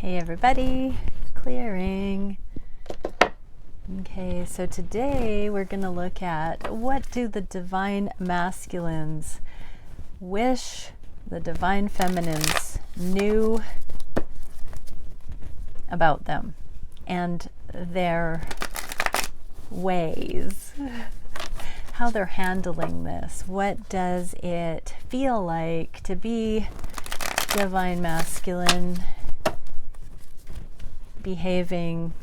Hey everybody, clearing. Okay, so today we're going to look at what do the divine masculines wish the divine feminines knew about them and their ways, how they're handling this. What does it feel like to be divine masculine, behaving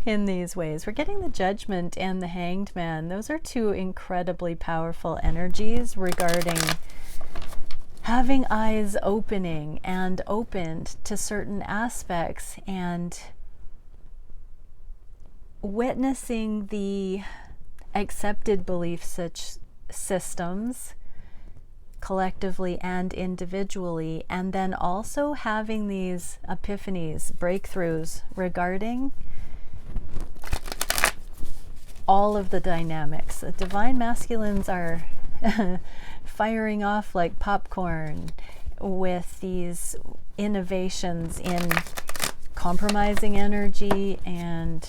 in these ways? We're getting the Judgment and the Hanged Man. Those are two incredibly powerful energies regarding having eyes opening and opened to certain aspects and witnessing the accepted belief systems collectively and individually, and then also having these epiphanies, breakthroughs regarding all of the dynamics. The divine masculines are firing off like popcorn with these innovations in compromising energy and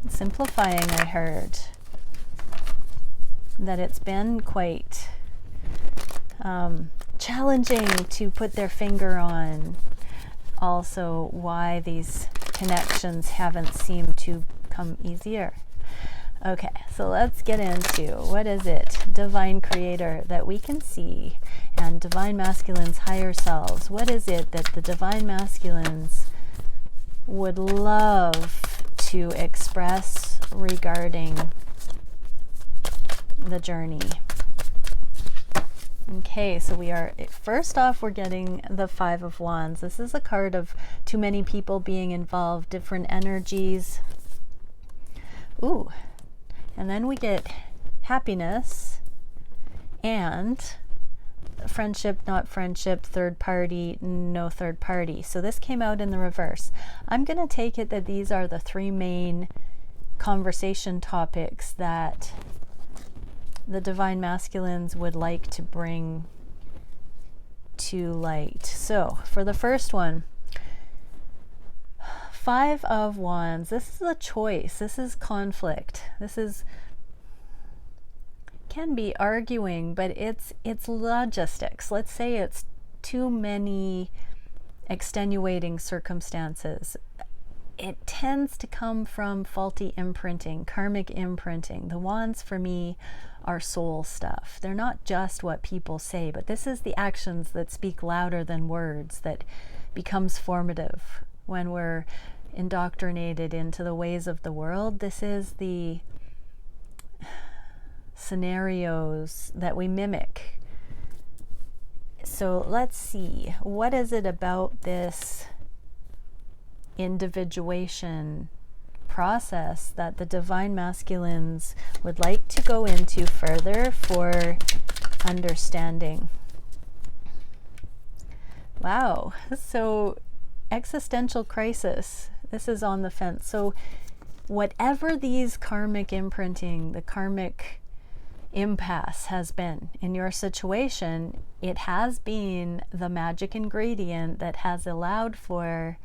simplifying. I heard that it's been quite challenging to put their finger on also why these connections haven't seemed to come easier. Okay, so let's get into what is it, divine creator, that we can see, and divine masculines' higher selves. What is it that the divine masculines would love to express regarding the journey? Okay, so we are, first off, we're getting the Five of Wands. This is a card of too many people being involved, different energies. Ooh, and then we get happiness and friendship, not friendship, third party, no third party. So this came out in the reverse. I'm going to take it that these are the three main conversation topics that the divine masculines would like to bring to light. So for the first one, Five of Wands, this is a choice, this is conflict, this is, can be arguing, but it's logistics. Let's say it's too many extenuating circumstances. It tends to come from faulty imprinting, karmic imprinting. The wands for me are soul stuff. They're not just what people say, but this is the actions that speak louder than words that becomes formative when we're indoctrinated into the ways of the world. This is the scenarios that we mimic. So let's see, what is it about this individuation process that the divine masculines would like to go into further for understanding? Wow, so existential crisis. This is on the fence. So whatever these karmic imprinting, the karmic impasse has been in your situation, it has been the magic ingredient that has allowed for,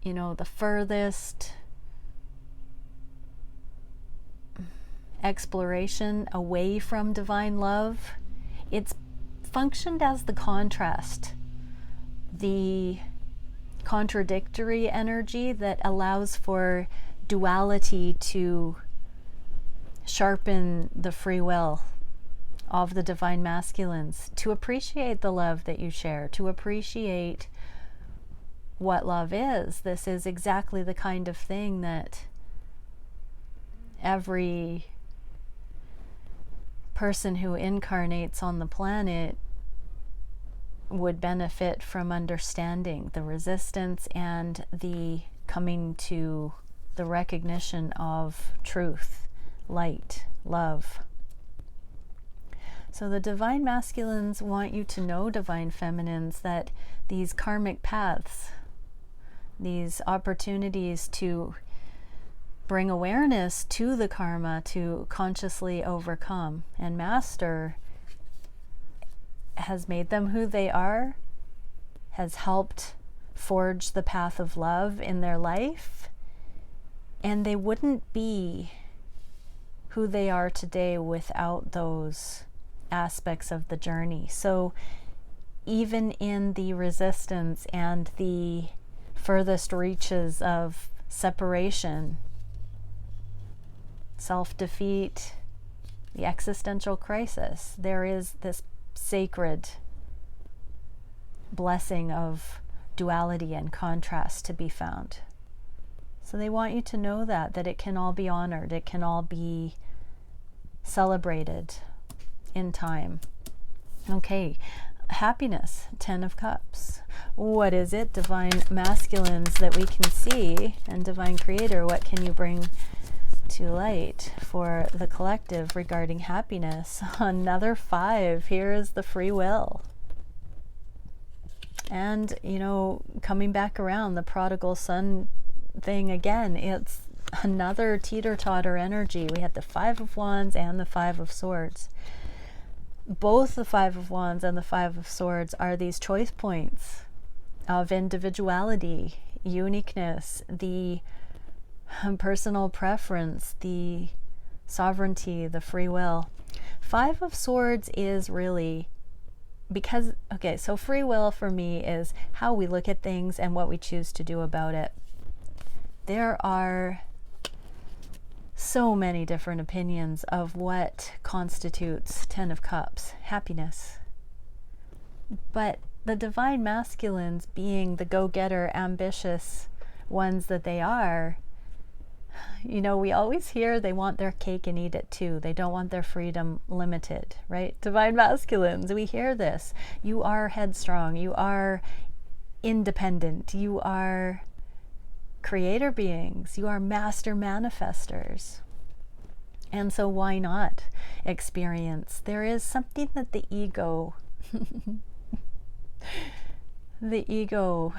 you know, the furthest exploration away from divine love. It's functioned as the contrast, the contradictory energy that allows for duality to sharpen the free will of the divine masculines, to appreciate the love that you share, to appreciate what love is. This is exactly the kind of thing that every person who incarnates on the planet would benefit from understanding, the resistance and the coming to the recognition of truth, light, love. So the divine masculines want you to know, divine feminines, that these karmic paths, these opportunities to bring awareness to the karma, to consciously overcome and master, has made them who they are, has helped forge the path of love in their life, and they wouldn't be who they are today without those aspects of the journey. So even in the resistance and the furthest reaches of separation, self-defeat, the existential crisis, there is this sacred blessing of duality and contrast to be found. So they want you to know that it can all be honored, it can all be celebrated in time. Okay, happiness, 10 of Cups. What is it? Divine masculines that we can see, and Divine Creator, what can you bring to light for the collective regarding happiness? Another 5. Here is the free will. And, you know, coming back around, the prodigal son thing again, it's another teeter-totter energy. We had the 5 of Wands and the 5 of Swords. Both the 5 of Wands and the 5 of Swords are these choice points of individuality, uniqueness, the personal preference, the sovereignty, the free will. 5 of Swords is really, because, okay, so free will for me is how we look at things and what we choose to do about it. There are so many different opinions of what constitutes 10 of Cups, happiness. But the divine masculines, being the go-getter, ambitious ones that they are, you know, we always hear they want their cake and eat it too. They don't want their freedom limited, right? Divine masculines, we hear this. You are headstrong, you are independent, you are creator beings, you are master manifestors. And so why not experience? There is something that the ego the ego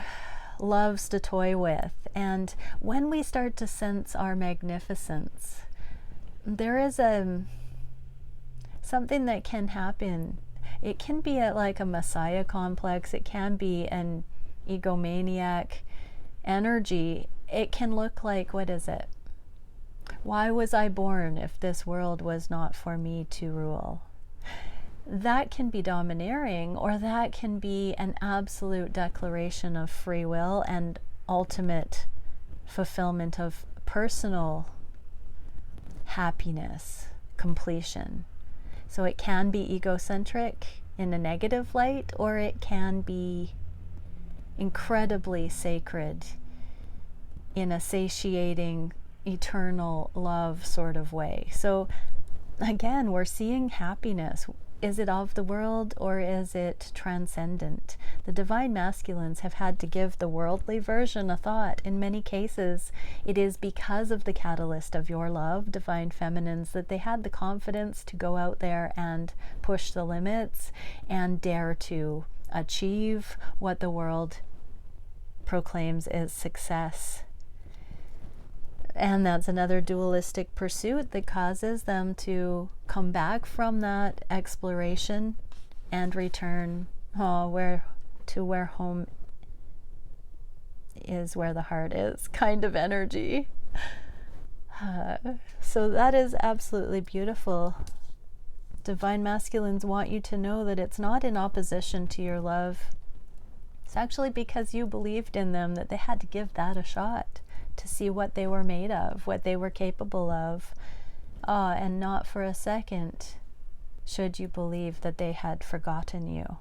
loves to toy with, and when we start to sense our magnificence, there is something that can happen. It can be like a messiah complex, it can be an egomaniac energy. It can look like, what is it? Why was I born if this world was not for me to rule? That can be domineering, or that can be an absolute declaration of free will and ultimate fulfillment of personal happiness, completion. So it can be egocentric in a negative light, or it can be incredibly sacred in a satiating, eternal love sort of way. So again, we're seeing happiness. Is it of the world, or is it transcendent? The divine masculines have had to give the worldly version a thought. In many cases, it is because of the catalyst of your love, divine feminines, that they had the confidence to go out there and push the limits and dare to achieve what the world proclaims is success. And that's another dualistic pursuit that causes them to come back from that exploration and return where home is, where the heart is, kind of energy. So that is absolutely beautiful. Divine masculines want you to know that it's not in opposition to your love. It's actually because you believed in them that they had to give that a shot, to see what they were made of, what they were capable of. And not for a second should you believe that they had forgotten you.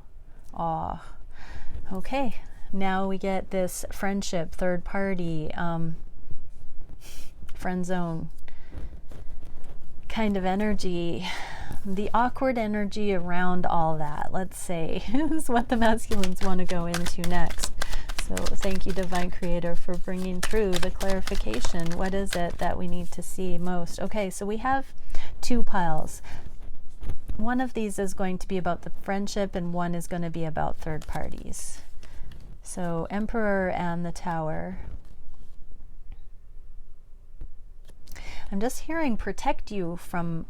Okay, now we get this friendship, third party, friend zone kind of energy. The awkward energy around all that, let's say, is what the masculines want to go into next. So thank you, Divine Creator, for bringing through the clarification. What is it that we need to see most? Okay, so we have 2 piles. One of these is going to be about the friendship, and one is going to be about third parties. So Emperor and the Tower. I'm just hearing protect you from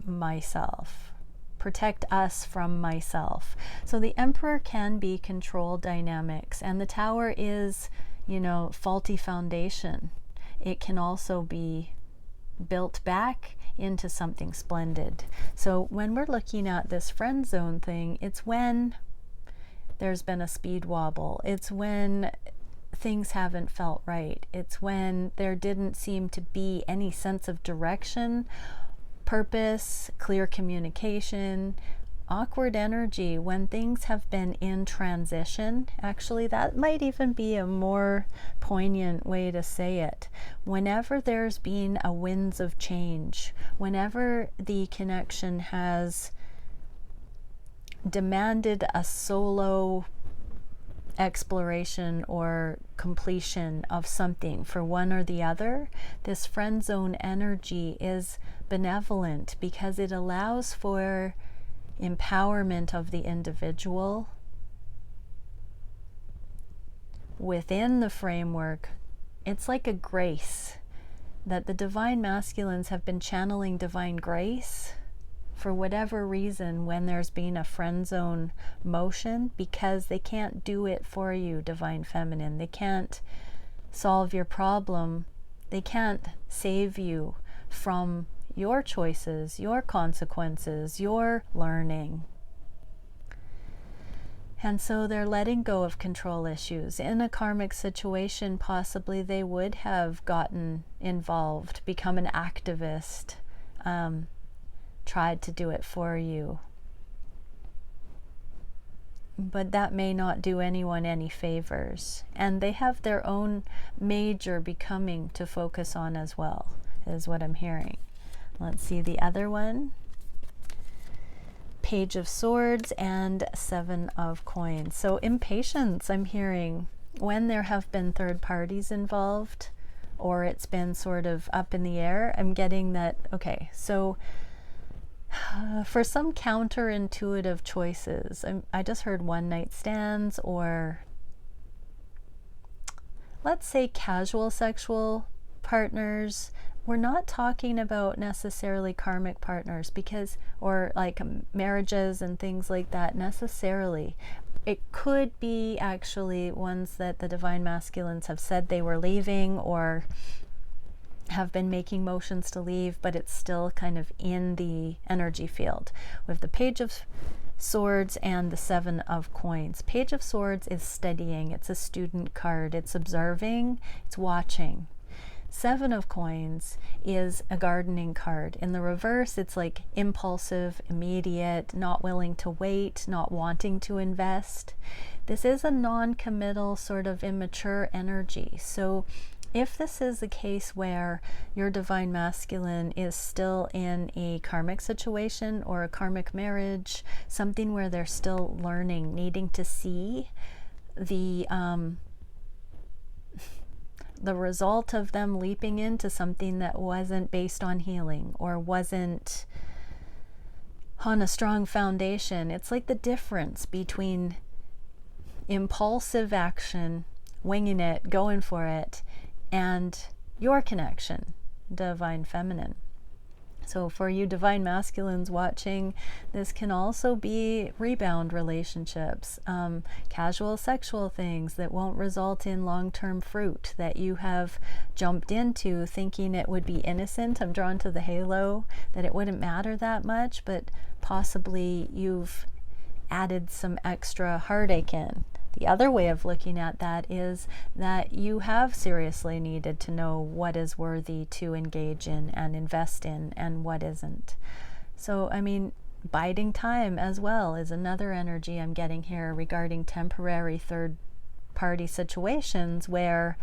myself. protect us from myself. So the Emperor can be control dynamics, and the Tower is, you know, faulty foundation. It can also be built back into something splendid. So when we're looking at this friend zone thing, it's when there's been a speed wobble. It's when things haven't felt right. It's when there didn't seem to be any sense of direction, purpose, clear communication, awkward energy, when things have been in transition. Actually, that might even be a more poignant way to say it. Whenever there's been a winds of change, whenever the connection has demanded a solo exploration or completion of something for one or the other, this friend zone energy is benevolent because it allows for empowerment of the individual within the framework. It's like a grace that the divine masculines have been channeling divine grace for whatever reason when there's been a friend zone motion, because they can't do it for you, divine feminine. They can't solve your problem. They can't save you from your choices, your consequences, your learning. And so they're letting go of control issues. In a karmic situation, possibly they would have gotten involved, become an activist, tried to do it for you. But that may not do anyone any favors. And they have their own major becoming to focus on as well, is what I'm hearing. Let's see the other one. Page of Swords and Seven of Coins. So impatience, I'm hearing, when there have been third parties involved, or it's been sort of up in the air. I'm getting that, okay, so for some counterintuitive choices, I just heard one night stands, or let's say casual sexual partners. We're not talking about necessarily karmic partners, because, or like marriages and things like that necessarily. It could be actually ones that the divine masculines have said they were leaving or have been making motions to leave, but it's still kind of in the energy field. With the Page of Swords and the Seven of Coins. Page of Swords is studying. It's a student card. It's observing. It's watching. Seven of Coins is a gardening card. In the reverse, it's like impulsive, immediate, not willing to wait, not wanting to invest. This is a non-committal, sort of immature energy. So if this is the case where your divine masculine is still in a karmic situation or a karmic marriage, something where they're still learning, needing to see the result of them leaping into something that wasn't based on healing or wasn't on a strong foundation. It's like the difference between impulsive action, winging it, going for it, and your connection, divine feminine. So for you divine masculines watching, this can also be rebound relationships, casual sexual things that won't result in long-term fruit, that you have jumped into thinking it would be innocent. I'm drawn to the halo, that it wouldn't matter that much, but possibly you've added some extra heartache in. The other way of looking at that is that you have seriously needed to know what is worthy to engage in and invest in and what isn't. So, I mean, biding time as well is another energy I'm getting here regarding temporary third party situations where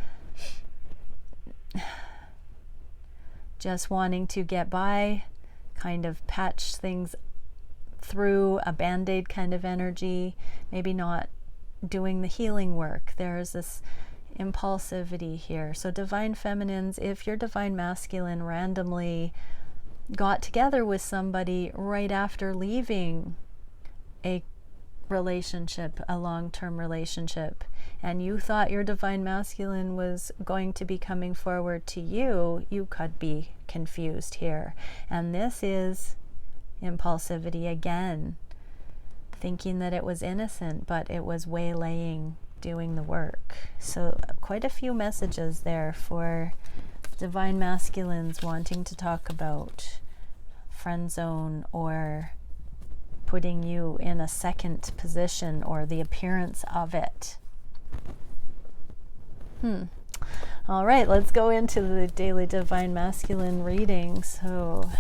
just wanting to get by, kind of patch things through, a band-aid kind of energy, maybe not doing the healing work. There's this impulsivity here. So divine feminines, if your divine masculine randomly got together with somebody right after leaving a relationship, a long-term relationship, and you thought your divine masculine was going to be coming forward to you, you could be confused here. And this is impulsivity again, thinking that it was innocent, but it was waylaying, doing the work. So quite a few messages there for divine masculines wanting to talk about friend zone or putting you in a second position or the appearance of it. All right, let's go into the daily divine masculine reading. So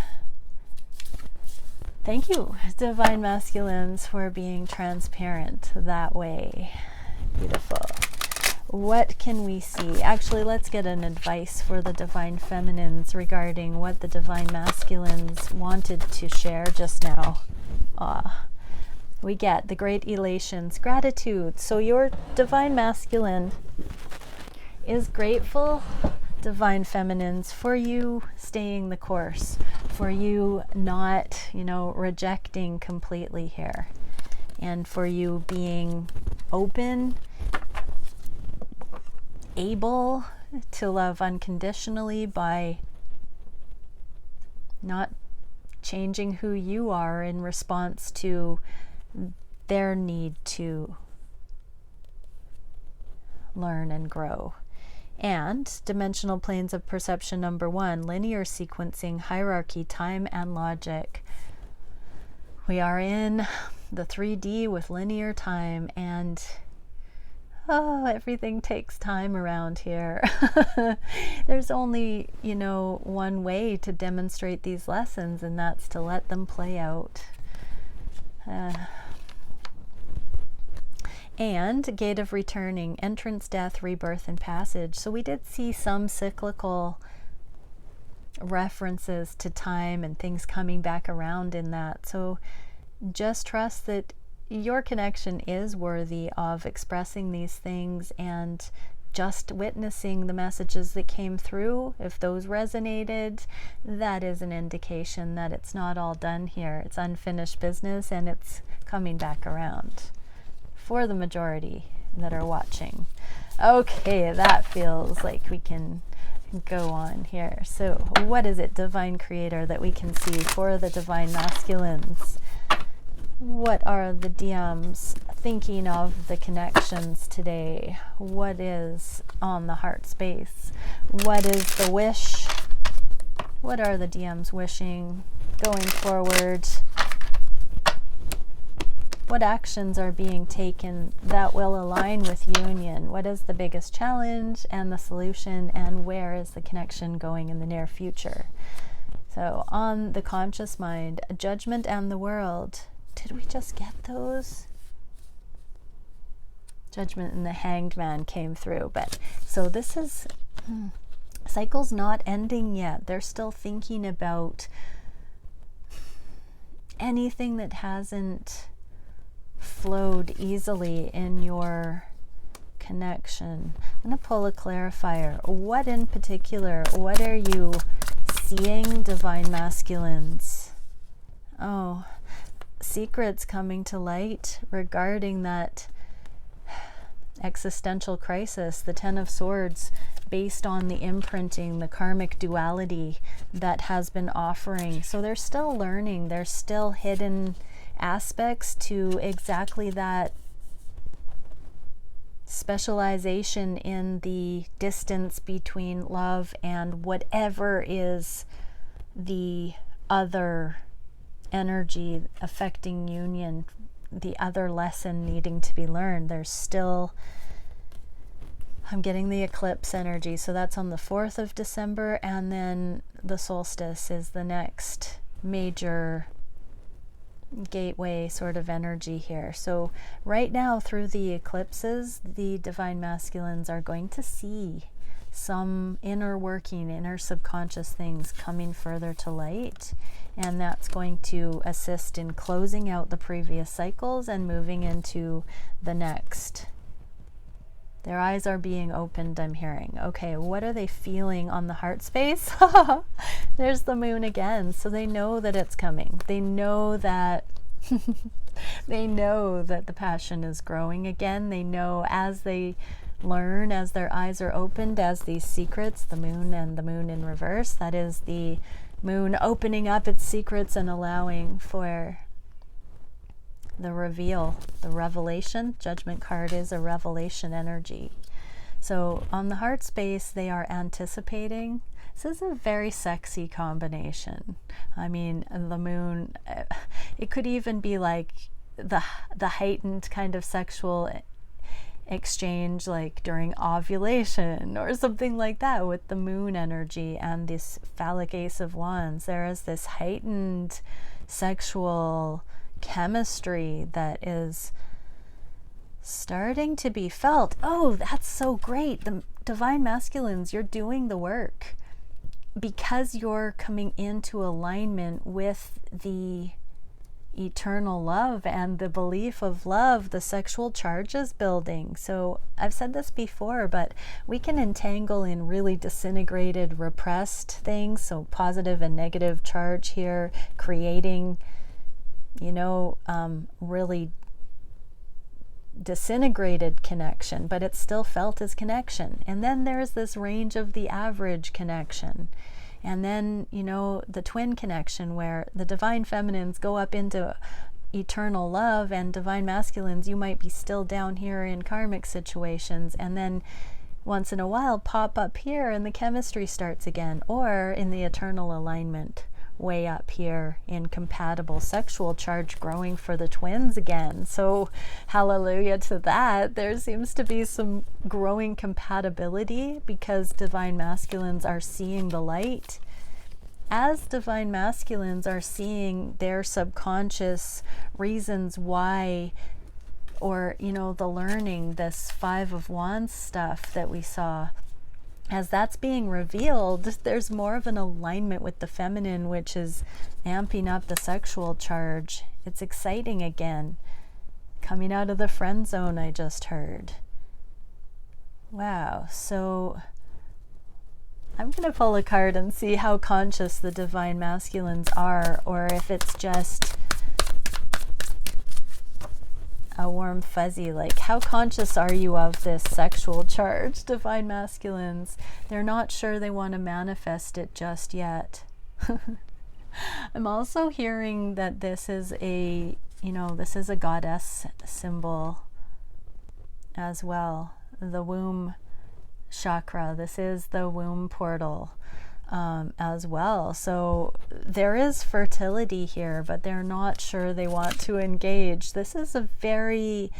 thank you, divine masculines, for being transparent that way. Beautiful. What can we see? Actually, let's get an advice for the divine feminines regarding what the divine masculines wanted to share just now. We get the great elations, gratitude. So your divine masculine is grateful, divine feminines, for you staying the course, for you not, rejecting completely here, and for you being open, able to love unconditionally by not changing who you are in response to their need to learn and grow. And dimensional planes of perception number 1, linear sequencing, hierarchy, time, and logic. We are in the 3D with linear time, and everything takes time around here. There's only, one way to demonstrate these lessons, and that's to let them play out. And gate of returning, entrance, death, rebirth, and passage. So we did see some cyclical references to time and things coming back around in that. So just trust that your connection is worthy of expressing these things, and just witnessing the messages that came through. If those resonated, that is an indication that it's not all done here. It's unfinished business, and it's coming back around for the majority that are watching. Okay, that feels like we can go on here. So what is it, divine creator, that we can see for the divine masculines? What are the DMs thinking of the connections today? What is on the heart space? What is the wish? What are the DMs wishing going forward? What actions are being taken that will align with union? What is the biggest challenge and the solution, and where is the connection going in the near future? So on the conscious mind, judgment and the world. Did we just get those? Judgment and the Hanged Man came through. But so this is cycle's not ending yet. They're still thinking about anything that hasn't flowed easily in your connection. I'm going to pull a clarifier. What in particular, what are you seeing, divine masculines? Oh, secrets coming to light regarding that existential crisis, the Ten of Swords, based on the imprinting, the karmic duality that has been offering. So they're still learning. There's still hidden aspects to exactly that specialization in the distance between love and whatever is the other energy affecting union, the other lesson needing to be learned. There's still, I'm getting the eclipse energy, so that's on the 4th of December, and then the solstice is the next major gateway sort of energy here. So right now, through the eclipses, the divine masculines are going to see some inner working, inner subconscious things coming further to light, and that's going to assist in closing out the previous cycles and moving into the next. Their eyes are being opened, I'm hearing. Okay, what are they feeling on the heart space? There's the moon again. So they know that it's coming. They know that they know that the passion is growing again. They know as they learn, as their eyes are opened, as these secrets, the moon and the moon in reverse, that is the Moon opening up its secrets and allowing for the reveal, the revelation. Judgment card is a revelation energy. So on the heart space, they are anticipating. This is a very sexy combination. I mean, the moon, it could even be like the heightened kind of sexual exchange, like during ovulation or something like that, with the moon energy and this phallic Ace of Wands. There is this heightened sexual chemistry that is starting to be felt. Oh, that's so great. The divine masculines, you're doing the work because you're coming into alignment with the eternal love and the belief of love. The sexual charge is building. So I've said this before, but we can entangle in really disintegrated, repressed things. So positive and negative charge here, creating, you know, really disintegrated connection, but it's still felt as connection. And then there's this range of the average connection. And then, you know, the twin connection where the divine feminines go up into eternal love, and divine masculines, you might be still down here in karmic situations, and then once in a while pop up here and the chemistry starts again, or in the eternal alignment way up here in compatible sexual charge growing for the twins again. So hallelujah to that. There seems to be some growing compatibility because divine masculines are seeing the light. As divine masculines are seeing their subconscious reasons why, or, you know, the learning, this Five of Wands stuff that we saw, as that's being revealed, there's more of an alignment with the feminine, which is amping up the sexual charge. It's exciting again. Coming out of the friend zone, I just heard. Wow. So I'm going to pull a card and see how conscious the divine masculines are, or if it's just a warm fuzzy, like how conscious are you of this sexual charge, divine masculines? They're not sure they want to manifest it just yet. I'm also hearing that this is a, you know, this is a goddess symbol as well. The womb chakra, this is the womb portal as well. So there is fertility here, but they're not sure they want to engage. This is a very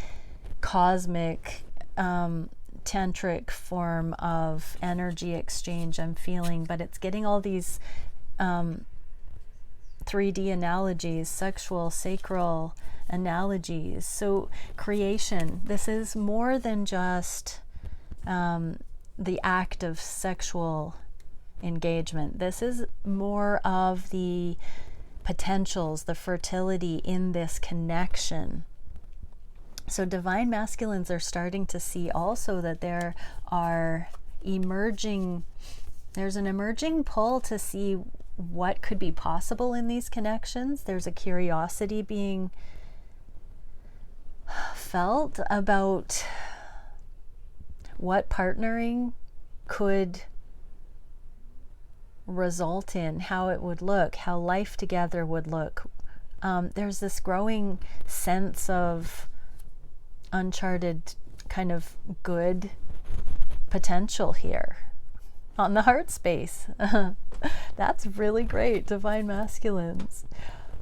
cosmic, tantric form of energy exchange I'm feeling, but it's getting all these 3D analogies, sexual, sacral analogies. So creation, this is more than just the act of sexual engagement. This is more of the potentials, the fertility in this connection. So divine masculines are starting to see also that there are emerging, there's an emerging pull to see what could be possible in these connections. There's a curiosity being felt about what partnering could result in, how it would look, how life together would look. There's this growing sense of uncharted kind of good potential here on the heart space. That's really great, divine masculines.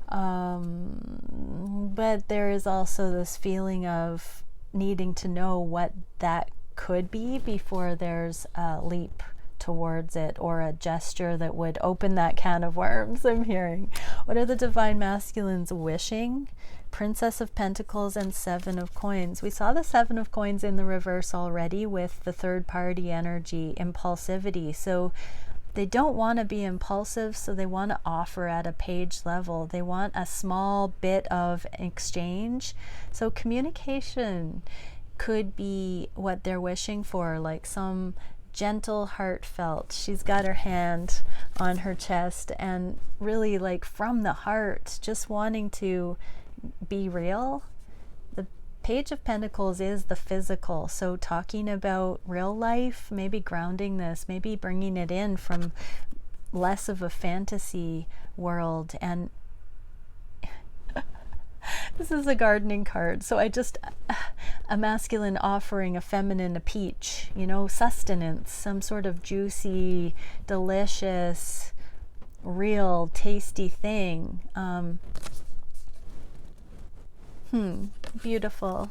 But there is also this feeling of needing to know what that could be before there's a leap towards it, or a gesture that would open that can of worms. I'm hearing. What are the divine masculines wishing? Princess of Pentacles and Seven of Coins. We saw the Seven of Coins in the reverse already with the third party energy, impulsivity. So they don't want to be impulsive, so they want to offer at a page level. They want a small bit of exchange. So communication could be what they're wishing for, like some gentle, heartfelt. She's got her hand on her chest and really like from the heart, just wanting to be real. The Page of Pentacles is the physical, so talking about real life, maybe grounding this, maybe bringing it in from less of a fantasy world. And this is a gardening card, so a masculine offering a feminine a peach, you know, sustenance, some sort of juicy, delicious, real tasty thing. Beautiful.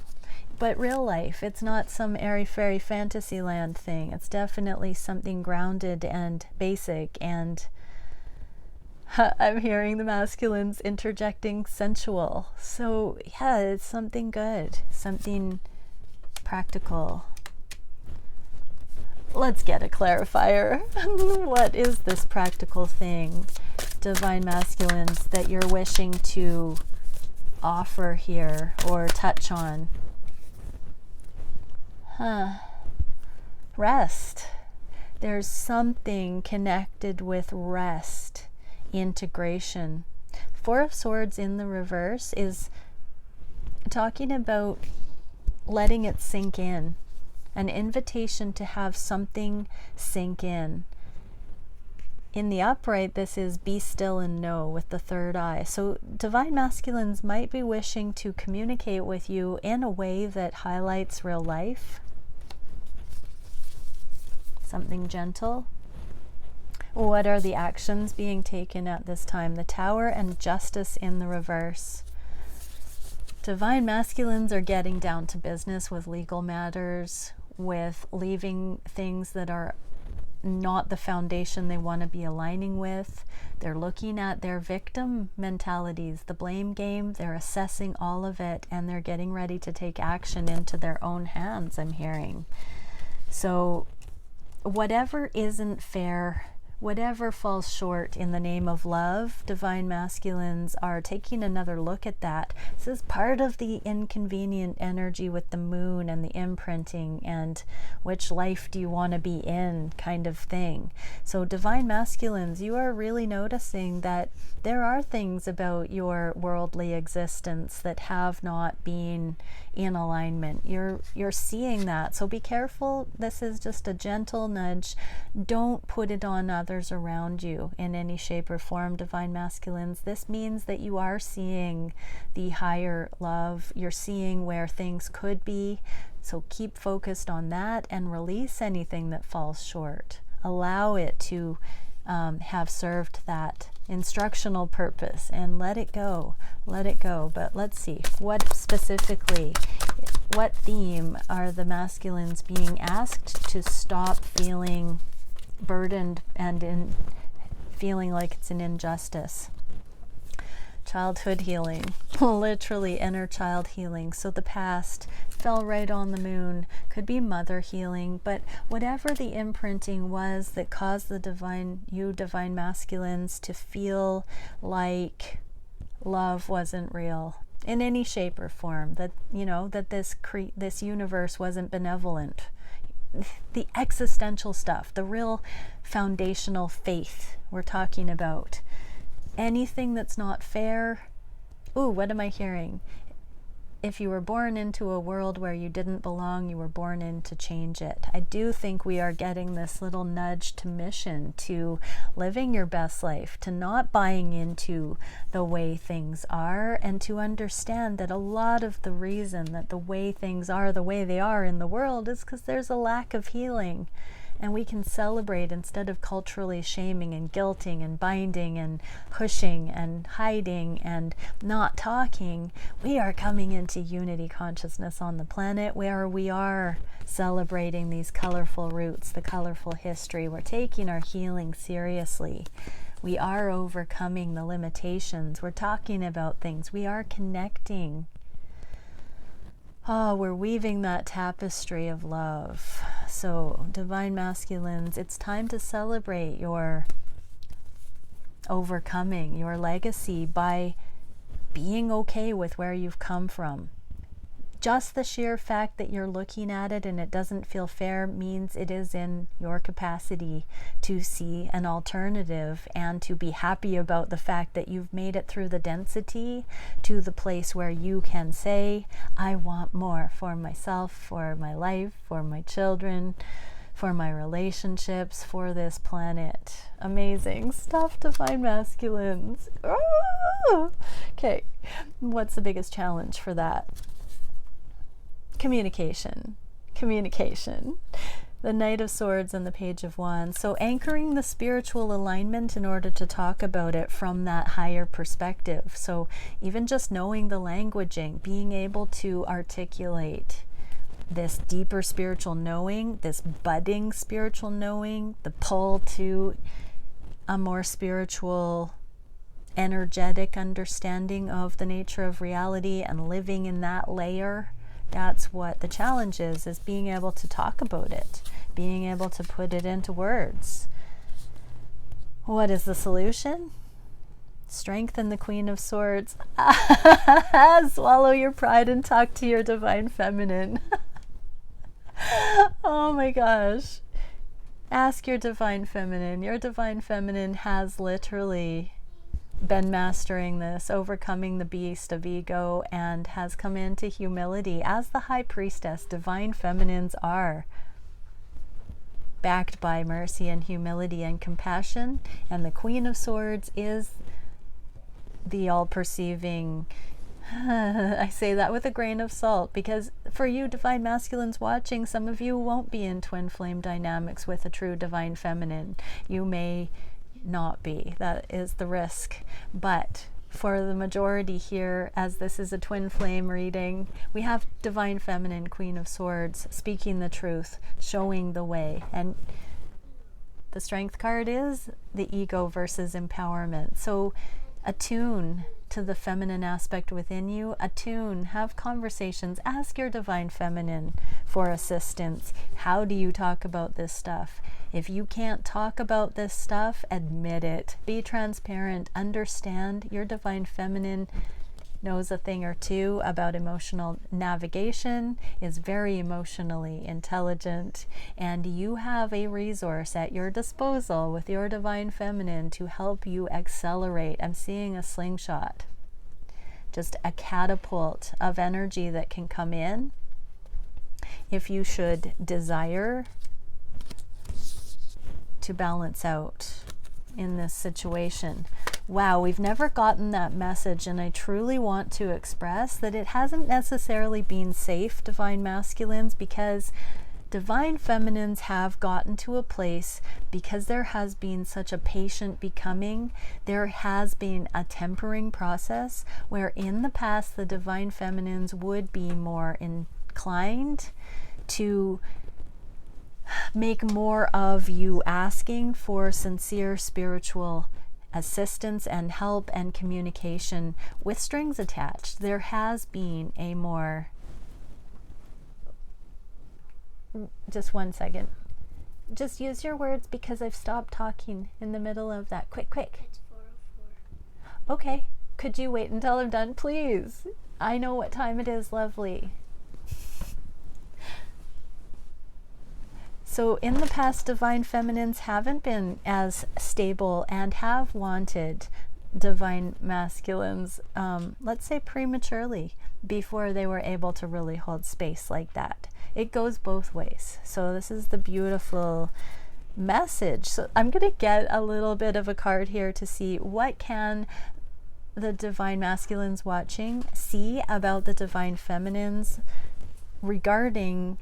But real life, it's not some airy-fairy fantasy land thing. It's definitely something grounded and basic. And I'm hearing the masculines interjecting sensual. So yeah, it's something good, something practical. Let's get a clarifier. What is this practical thing, divine masculines, that you're wishing to offer here or touch on? Rest. There's something connected with rest, integration. Four of Swords in the reverse is talking about letting it sink in, an invitation to have something sink in. In the upright, this is be still and know with the third eye. So divine masculines might be wishing to communicate with you in a way that highlights real life. Something gentle. What are the actions being taken at this time? The Tower and Justice in the reverse. Divine masculines are getting down to business with legal matters, with leaving things that are not the foundation they want to be aligning with. They're looking at their victim mentalities, the blame game. They're assessing all of it, and they're getting ready to take action into their own hands, I'm hearing. So whatever isn't fair, whatever falls short in the name of love, divine masculines are taking another look at that. This is part of the inconvenient energy with the moon and the imprinting and which life do you want to be in kind of thing. So divine masculines, you are really noticing that there are things about your worldly existence that have not been in alignment. You're seeing that. So be careful. This is just a gentle nudge. Don't put it on others around you in any shape or form, divine masculines. This means that you are seeing the higher love. You're seeing where things could be. So keep focused on that and release anything that falls short. Allow it to have served that instructional purpose and let it go. Let it go. But let's see, what specifically, what theme are the masculines being asked to stop feeling burdened and feeling like it's an injustice? Childhood healing, literally inner child healing. So the past fell right on the moon, could be mother healing, but whatever the imprinting was that caused the divine masculines to feel like love wasn't real in any shape or form, that, you know, that this universe wasn't benevolent. The existential stuff, the real foundational faith we're talking about. Anything that's not fair. Ooh, what am I hearing? If you were born into a world where you didn't belong, you were born in to change it. I do think we are getting this little nudge to mission, to living your best life, to not buying into the way things are, and to understand that a lot of the reason that the way things are the way they are in the world is because there's a lack of healing. And we can celebrate instead of culturally shaming and guilting and binding and pushing and hiding and not talking. We are coming into unity consciousness on the planet where we are celebrating these colorful roots, the colorful history. We're taking our healing seriously. We are overcoming the limitations. We're talking about things. We are connecting. Oh, we're weaving that tapestry of love. So, divine masculines, it's time to celebrate your overcoming, your legacy by being okay with where you've come from. Just the sheer fact that you're looking at it and it doesn't feel fair means it is in your capacity to see an alternative and to be happy about the fact that you've made it through the density to the place where you can say, I want more for myself, for my life, for my children, for my relationships, for this planet. Amazing stuff, Divine Masculines. Oh! Okay, what's the biggest challenge for that? Communication. Communication. The Knight of Swords and the Page of Wands. So anchoring the spiritual alignment in order to talk about it from that higher perspective. So even just knowing the languaging, being able to articulate this deeper spiritual knowing, this budding spiritual knowing, the pull to a more spiritual, energetic understanding of the nature of reality and living in that layer. That's what the challenge is being able to talk about it, being able to put it into words. What is the solution? Strengthen the Queen of Swords. Swallow your pride and talk to your Divine Feminine. Oh my gosh. Ask your Divine Feminine. Your Divine Feminine has literally been mastering this, overcoming the beast of ego, and has come into humility. As the High Priestess, Divine Feminines are backed by mercy and humility and compassion, and the Queen of Swords is the all-perceiving. I say that with a grain of salt, because for you Divine Masculines watching, some of you won't be in twin flame dynamics with a true Divine Feminine. You may not be. That is the risk. But for the majority here, as this is a twin flame reading, we have Divine Feminine, Queen of Swords, speaking the truth, showing the way. And the Strength card is the ego versus empowerment. So attune to the feminine aspect within you. Attune, have conversations, ask your Divine Feminine for assistance. How do you talk about this stuff? If you can't talk about this stuff, admit it. Be transparent. Understand your Divine Feminine knows a thing or two about emotional navigation, is very emotionally intelligent, and you have a resource at your disposal with your Divine Feminine to help you accelerate. I'm seeing a slingshot, just a catapult of energy that can come in if you should desire to balance out in this situation. Wow, we've never gotten that message, and I truly want to express that it hasn't necessarily been safe, Divine Masculines, because Divine Feminines have gotten to a place, because there has been such a patient becoming, there has been a tempering process where in the past the Divine Feminines would be more inclined to make more of you asking for sincere spiritual assistance and help and communication with strings attached. There has been a more, just one second, just use your words because I've stopped talking in the middle of that. Quick. It's 4:04. Okay, could you wait until I'm done, please? I know what time it is, lovely. So in the past, Divine Feminines haven't been as stable and have wanted Divine Masculines, let's say prematurely, before they were able to really hold space like that. It goes both ways. So this is the beautiful message. So I'm going to get a little bit of a card here to see what can the Divine Masculines watching see about the Divine Feminines regarding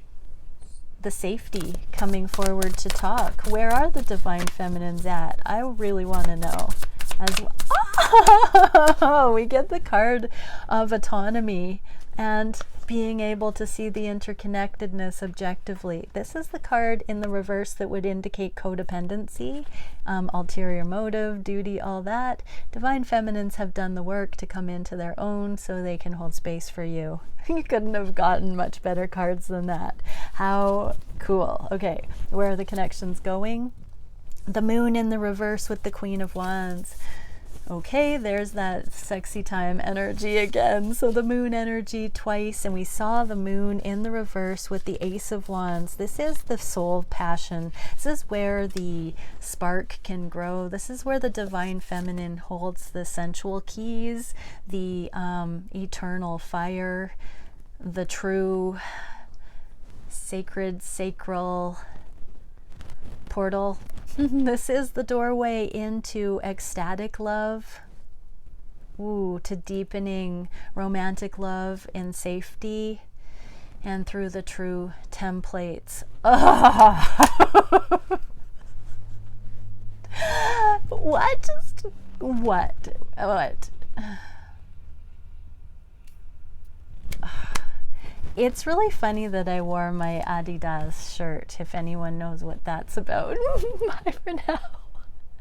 the safety coming forward to talk. Where are the Divine Feminines at? I really want to know. As well. We get the card of autonomy and being able to see the interconnectedness objectively. This is the card in the reverse that would indicate codependency, ulterior motive, duty, all that. Divine Feminines have done the work to come into their own so they can hold space for you. You couldn't have gotten much better cards than that. How cool. Okay, where are the connections going? The Moon in the reverse with the Queen of Wands. Okay, there's that sexy time energy again. So the Moon energy twice, and we saw the Moon in the reverse with the Ace of Wands. This is the soul passion. This is where the spark can grow. This is where the Divine Feminine holds the sensual keys, the eternal fire, the true sacred, sacral portal. This is the doorway into ecstatic love. Ooh, to deepening romantic love in safety and through the true templates. Oh. What? What? It's really funny that I wore my Adidas shirt, if anyone knows what that's about. Bye for now.